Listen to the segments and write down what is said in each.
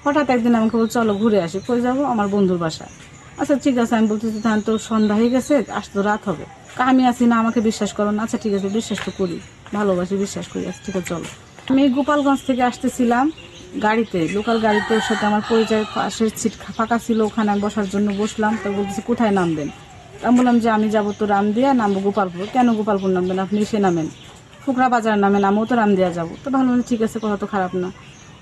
হঠাৎ একদিন আমাকে বল চলো ঘুরে আসি। কই যাবো? আমার বন্ধুর বাসায়। আচ্ছা ঠিক আছে, আমি বলতেছি তাহলে তো সন্ধ্যা হয়ে গেছে, আসতে রাত হবে, আমি আছি না, আমাকে বিশ্বাস করো না? আচ্ছা ঠিক আছে, বিশ্বাস তো করি, ভালোবাসি, বিশ্বাস করি, আচ্ছা ঠিক আছে চলো। আমি গোপালগঞ্জ থেকে আসতেছিলাম গাড়িতে, লোকাল গাড়িতে। ওর সাথে আমার পরিচয়, পাশের সিট ফাঁকা ছিল, ওখানে আমি বসার জন্য বসলাম। তো বলতেছি কোথায় নামবেন? আমি বললাম যে আমি যাবো তো রামদিয়া, নামবো গোপালপুর। কেন গোপালপুর নামবেন? আপনি এসে নামেন, ফুকরা বাজার নামেন, আমিও তো রামদিয়া যাবো। তো ভালো, ঠিক আছে, কথা তো খারাপ না।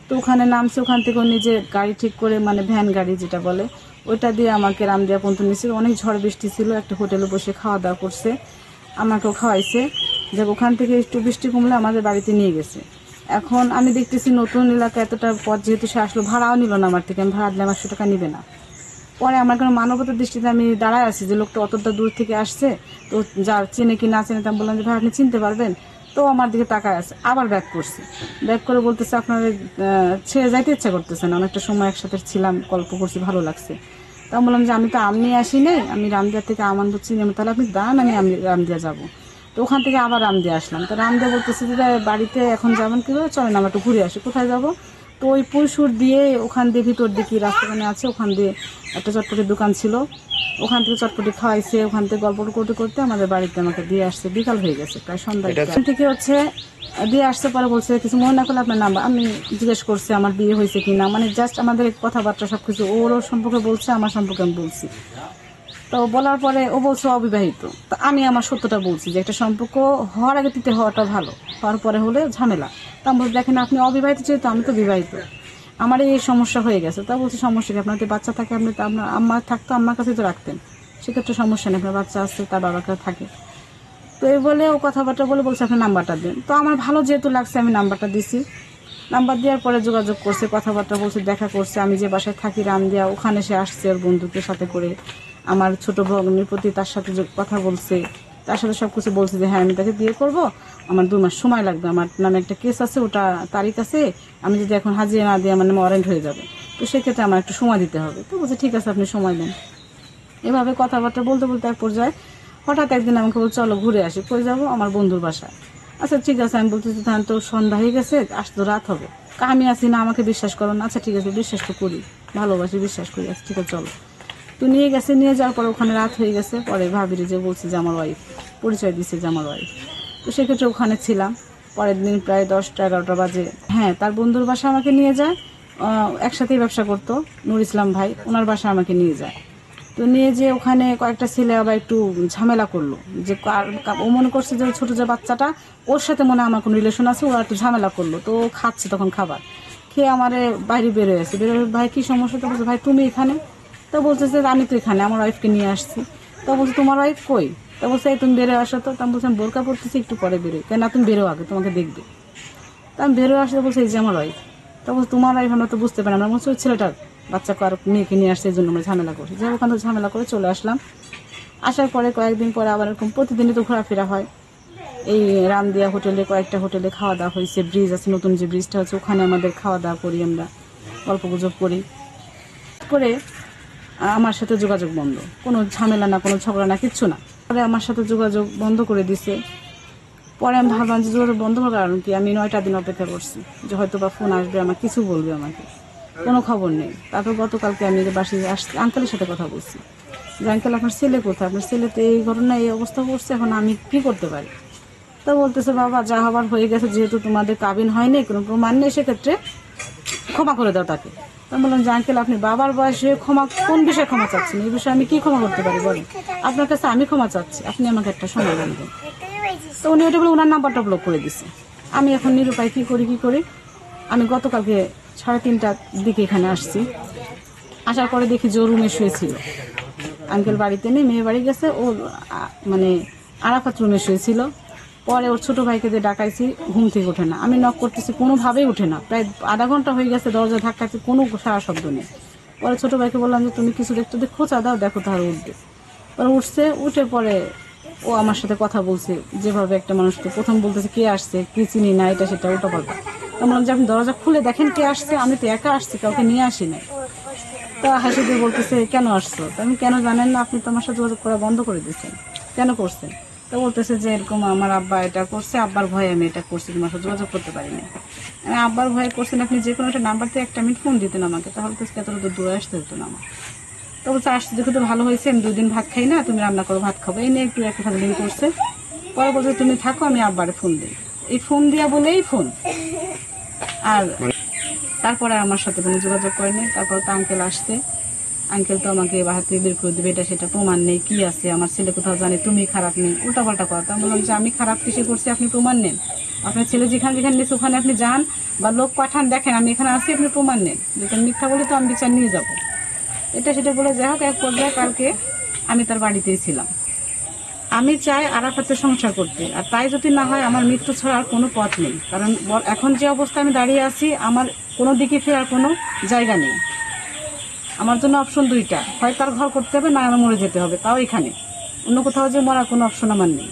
তো ওখানে নামছে, ওখান থেকে নিজে গাড়ি ঠিক করে, মানে ভ্যান গাড়ি যেটা বলে, ওইটা দিয়ে আমাকে রামদিয়া পর্যন্ত নিয়েছে। অনেক ঝড় বৃষ্টি ছিল, একটা হোটেলে বসে খাওয়া দাওয়া করছে, আমাকেও খাওয়াইছে। যে ওখান থেকে একটু বৃষ্টি কমলে আমাদের বাড়িতে নিয়ে গেছে। এখন আমি দেখতেছি নতুন এলাকা, এতটা পথ যেহেতু সে আসলো, ভাড়াও নিল না আমার থেকে, আমি ভাড়া দিলে 100 টাকা নিবে না। পরে আমার কোনো মানবতার দৃষ্টিতে আমি দাঁড়ায় আছি যে লোকটা অতটা দূর থেকে আসছে, তো যার চেনে কি না চেনে, আমি বললাম যে ভাই আপনি চিনতে পারবেন? তো আমার দিকে তাকায় আছে, আবার ব্যাক করছে, ব্যাক করে বলতেছে আপনার ছেড়ে যাইতে ইচ্ছা করতেছে না, অনেকটা সময় একসাথে ছিলাম, গল্প করছি, ভালো লাগছে। তা আমি বললাম যে আমি তো আম নিয়ে আসি নাই, আমি রামদিয়া থেকে আনন্দ চিনি, তাহলে আপনি দাঁড়ান, আমি রামদিয়া যাবো। তো ওখান থেকে আবার রামদিয়া আসলাম। তো রামদিয়া বলতেছে যে বাড়িতে এখন যাবেন কীভাবে, চলেন আমরা একটু ঘুরে আসি। কোথায় যাবো? তো ওই পুরসুর দিয়ে ওখান দিয়ে ভিতর দিকে রাস্তাখানে আছে, ওখান দিয়ে একটা চটপটির দোকান ছিল, ওখান থেকে চটপটি খাওয়াইছে। ওখান থেকে গল্প করতে করতে আমাদের বাড়িতে আমাকে দিয়ে আসছে, বিকাল হয়ে গেছে, প্রায় সন্ধ্যা থেকে হচ্ছে দিয়ে আসতে। পরে বলছে কিছু মনে না করলে আপনার নাম্বার, আমি জিজ্ঞেস করছি আমার বিয়ে হয়েছে কি না, মানে জাস্ট আমাদের কথাবার্তা সবকিছু ওর সম্পর্কে বলছে, আমার সম্পর্কে আমি বলছি। তো বলার পরে ও বলছে অবিবাহিত। তো আমি আমার সত্যটা বলছি যে একটা সম্পর্ক হওয়ার আগে তিতে হওয়াটা ভালো, হওয়ার পরে হলে ঝামেলা। তা আমি বলছি দেখেন আপনি অবিবাহিত, যেহেতু আমি তো বিবাহিত, আমার এই সমস্যা হয়ে গেছে। তা বলছি সমস্যা কি, আপনার যদি বাচ্চা থাকে, আপনি তো আপনার আম্মা থাকতো, আম্মার কাছে তো রাখতেন, সেক্ষেত্রে সমস্যা নেই, আপনার বাচ্চা আসছে, তার বাবার কাছে থাকে। তো এই বলে ও কথাবার্তা বলে বলছে আপনি নাম্বারটা দিন। তো আমার ভালো যেহেতু লাগছে, আমি নাম্বারটা দিছি। নাম্বার দেওয়ার পরে যোগাযোগ করছে, কথাবার্তা বলছে, দেখা করছে। আমি যে বাসায় থাকি রামদিয়া, ওখানে সে আসছে ওর বন্ধুকে সাথে করে, আমার ছোট ভগ্নির প্রতি তার সাথে কথা বলছে, তার সাথে সব কিছু বলছে যে হ্যাঁ আমি তাকে বিয়ে করব, আমার 2 মাস সময় লাগবে, আমার নামে একটা কেস আছে, ওটা তারিখ আছে, আমি যদি এখন হাজিরা না দিই আমার নামে ওয়ারেন্ট হয়ে যাবে, তো সেক্ষেত্রে আমার একটু সময় দিতে হবে। তো বলছে ঠিক আছে আপনি সময় দেন। এভাবে কথাবার্তা বলতে বলতে এক পর্যায়ে হঠাৎ একদিন আমাকে বল চলো ঘুরে আসি। কই যাবো? আমার বন্ধুর বাসায়। আচ্ছা ঠিক আছে, আমি বলতেছি তাহলে তো সন্ধ্যা হয়ে গেছে, আসতে তো রাত হবে, আমি আছি না, আমাকে বিশ্বাস করো না? আচ্ছা ঠিক আছে, বিশ্বাস তো করি, ভালোবাসি, বিশ্বাস করি, আচ্ছা ঠিক আছে চলো। তো নিয়ে গেছে, নিয়ে যাওয়ার পরে ওখানে রাত হয়ে গেছে। পরে ভাবিরে যে বলছে যে আমার ওয়াইফ, পরিচয় দিচ্ছে যে আমার ওয়াইফ। তো সেক্ষেত্রে ওখানে ছিলাম। পরের দিন প্রায় 10টা 11টা বাজে, হ্যাঁ তার বন্ধুর বাসা আমাকে নিয়ে যায়। একসাথেই ব্যবসা করতো নুর ইসলাম ভাই, ওনার বাসা আমাকে নিয়ে যায়। তো নিয়ে যে ওখানে কয়েকটা ছেলে আবার একটু ঝামেলা করলো, যে ও মনে করছে যে ছোট যে বাচ্চাটা, ওর সাথে মনে হয় আমার কোনো রিলেশন আছে, ওরা একটু ঝামেলা করলো। তো ও খাচ্ছে তখন খাবার খেয়ে আমারে বাইরে বেরোয় আছে, বেরোয় ভাই কি সমস্যা? তো বলছে ভাই তুমি এখানে? তো বলছে যে আমি তো এখানে আমার ওয়াইফকে নিয়ে আসছি। তো বলছে তোমার ওয়াইফ কই? তো বলছে এই তুমি বেরোয় আসো। তো আমি বলছিলাম বোরকা পড়তেছি, একটু পরে বেরোই, কেন তুমি বেরো আগে, তোমাকে দেখবে। তো আমি বেরোয় আসতে বলছে এই যে আমার ওয়াইফ। তো বলছে তোমার ওয়াইফ? আমরা তো বুঝতে পারি, আমরা বলছি ওই ছেলেটার বাচ্চাকে আর মেয়েকে নিয়ে আসছে, এই জন্য আমরা ঝামেলা করছি। যাই ওখান থেকে ঝামেলা করে চলে আসলাম। আসার পরে কয়েকদিন পরে আবার এরকম প্রতিদিনই তো ঘোরাফেরা হয়। এই রামদিয়া হোটেলে, কয়েকটা হোটেলে খাওয়া দাওয়া হয়েছে, ব্রিজ আছে নতুন যে ব্রিজটা হচ্ছে, ওখানে আমাদের খাওয়া দাওয়া করি, আমরা গল্প গুজব করি করে। আমার সাথে যোগাযোগ বন্ধ, কোনো ঝামেলা না, কোনো ঝগড়া না, কিচ্ছু না। পরে আমার সাথে যোগাযোগ বন্ধ করে দিছে। পরে আমি ভাবলাম যে যোগাযোগ বন্ধ করার কারণ কি, আমি 9টা দিন অপেক্ষা করছি যে হয়তো বা ফোন আসবে, আমার কিছু বলবে, আমাকে কোনো খবর নেই। তারপর গতকালকে আমি বাসায় আসছি, আঙ্কেলের সাথে কথা বলছি যে আঙ্কেল আপনার ছেলে কোথায়, আপনার ছেলে তো এই ঘটনা, এই অবস্থা করছে, এখন আমি কি করতে পারি? তো বলতেছে বাবা যা হবার হয়ে গেছে, যেহেতু তোমাদের কাবিন হয়নি, কোনো প্রমাণ নেই, সেক্ষেত্রে ক্ষমা করে দাও তাকে। আমি বললাম যে আঙ্কেল আপনি বাবার বয়সে ক্ষমা, কোন বিষয়ে ক্ষমা চাচ্ছেন? এই বিষয়ে আমি কি ক্ষমা করতে পারি বলেন? আপনার কাছে আমি ক্ষমা চাচ্ছি, আপনি আমাকে একটা সময় দেন। তো উনি ওটা বলে ওনার নাম্বারটা ব্লক করে দিছে। আমি এখন নিরুপায়, কি করি। আমি গতকালকে 3:30টার দিকে এখানে আসছি। আসার পরে দেখি যে ও রুমে শুয়েছিল, আঙ্কেল বাড়িতে নেই, মেয়ে বাড়ি গেছে, ও মানে আরাফাত রুমে শুয়েছিল। পরে ওর ছোট ভাইকে যে ডাকাইছি, ঘুম থেকে ওঠে না, আমি নক করতেছি কোনোভাবেই ওঠে না, প্রায় আধা ঘন্টা হয়ে গেছে দরজা ধাক্কাচ্ছে, কোনো সারা শব্দ নেই। পরে ছোট ভাইকে বললাম যে তুমি কিছু দেখতে খোঁচা দাও, দেখো তাহলে উঠবে। পরে উঠছে, উঠে পরে ও আমার সাথে কথা বলছে, যেভাবে একটা মানুষকে প্রথম বলতেছে কে আসছে, কি চিনি না, এটা সেটা উল্টা পাল্টা। বললাম যে আপনি দরজা খুলে দেখেন কে আসছে, আমি তো একা আসছি, কাউকে নিয়ে আসি নাই। তো হাসি দিয়ে বলতেছে কেন আসছো? তো আমি কেন জানেন না, আপনি তো আমার সাথে যোগাযোগ করা বন্ধ করে দিচ্ছেন, কেন করছেন? তো বলতেছে যে এরকম আমার আব্বা এটা করছে, আব্বার ভয়ে আমি এটা করছি, তোমার সাথে যোগাযোগ করতে পারিনি। আমি আব্বার ভয়ে করছেন, আপনি যে কোনো একটা নাম্বার থেকে একটা মিনিট ফোন দিতেন আমাকে, তাহলে তো এতটা দূরে আসতে হতো না আমার। তো বলছে আসতে দেখো তো ভালো হয়েছে, আমি 2 দিন ভাত খাই না, তুমি রান্না করো ভাত খাবো, এই নিয়ে একটু একটা দিন করছে। পরে বলছে তুমি থাকো, আমি আব্বারে ফোন দিই। এই ফোন দিয়া বলেই ফোন, আর তারপরে আমার সাথে কোনো যোগাযোগ করেনি। তারপর তো আঙ্কেল আসছে, আঙ্কেল তো আমাকে বাহার থেকে বের করে দেবে, এটা সেটা প্রমাণ নেই, কি আছে আমার ছেলে কোথাও জানে তুমি খারাপ নেই, উল্টাপাল্টা কথা। আমি বললাম যে আমি খারাপ কিসে করছি, আপনি প্রমাণ নেন, আপনার ছেলে যেখানে যেখানে নিয়েছে ওখানে আপনি যান বা লোক পাঠান, দেখেন আমি এখানে আসি, আপনি প্রমাণ নেন, যেখানে মিথ্যা বলে তো আমি বিচার নিয়ে যাব। এটা সেটা বলে যাই হোক, এক পর্যায়ে কালকে আমি তার বাড়িতেই ছিলাম। আমি চাই আরাফাতের সংসার করতে, আর তাই যদি না হয় আমার মৃত্যু ছাড়া আর কোনো পথ নেই। কারণ এখন যে অবস্থায় আমি দাঁড়িয়ে আছি, আমার কোনো দিকে ফেরার কোনো জায়গা নেই। আমার জন্য অপশন 2টা, হয় তার ঘর করতে হবে, না আমার মরে যেতে হবে, তাও এখানে, অন্য কোথাও যে মরার কোনো অপশন আমার নেই।